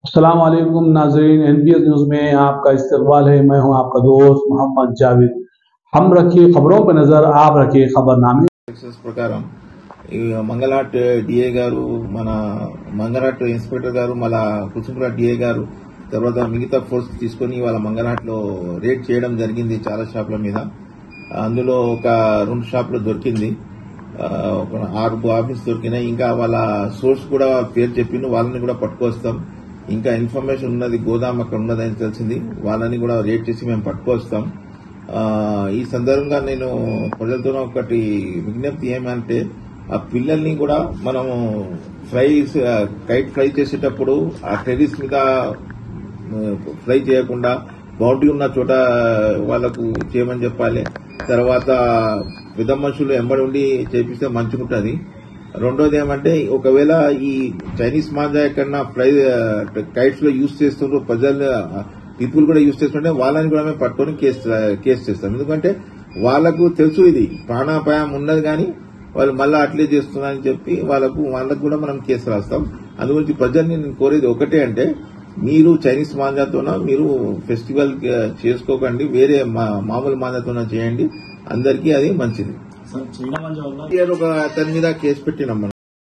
अस्सलाम वालेकुम नाज़रीन, एनपीएस न्यूज़ में आपका इस्तकबाल है। मैं हूं आपका दोस्त मोहम्मद जावेद। हम रखिए खबरों पर नजर, आप रखिए खबरनामे। ప్రకారం ఈ మంగళాట్ డిఏ గారు, మన మంగళాట్ ఇన్స్పెక్టర్ గారు, మళ్ళా కుసుంపుర డిఏ గారు, తర్వాత మిగతా ఫోర్స్ తీసుకుని వాళ్ళ మంగళాట్ లో రేడ్ చేయడం జరిగింది చాలా షాపుల మీద. అందులో ఒక 2 షాపులు దొరికింది, ఒక 6 ఆఫీస్ దొరికినాయి. ఇంకా వాళ్ళ సోర్స్ కూడా పేరు చెప్పిండు, వాళ్ళని కూడా పట్టుకొస్తాం. ఇంకా ఇన్ఫర్మేషన్ ఉన్నది, గోదాం అక్కడ ఉన్నదని తెలిసింది, వాళ్ళని కూడా రేడ్ చేసి మేము పట్టుకొస్తాం. ఈ సందర్భంగా నేను ప్రజలతో ఒకటి విజ్ఞప్తి ఏమంటే, ఆ పిల్లల్ని కూడా మనము కైట్ ఫ్లై చేసేటప్పుడు ఆ టెర్రస్ మీద ఫ్లై చేయకుండా బౌండరీ ఉన్న చోట వాళ్లకు చేయమని చెప్పాలి. తర్వాత పెద్ద మనుషులు ఎంబడి ఉండి చేపిస్తే మంచిగుంటది. రెండోది ఏమంటే, ఒకవేళ ఈ చైనీస్ మాంజా ఎక్కడన్నా కైట్స్ లో యూజ్ చేస్తుండ్రు, ప్రజలు పీపుల్ కూడా యూజ్ చేస్తుంటే వాళ్ళని కూడా మేము పట్టుకొని కేసు చేస్తాం. ఎందుకంటే వాళ్లకు తెలుసు ఇది ప్రాణాపాయం ఉన్నది, కానీ వాళ్ళు మళ్ళా అట్లే చేస్తున్నారని చెప్పి వాళ్ళకు కూడా మనం కేసు రాస్తాం. అందుగురించి ప్రజల్ని నేను కోరేది ఒకటే అంటే, మీరు చైనీస్ మాంజాతోన మీరు ఫెస్టివల్ చేసుకోకండి, వేరే మామూలు మాంజాతోన చేయండి. అందరికీ అది మంచిది. ఒక అతని మీద కేసు పెట్టినాం మనం.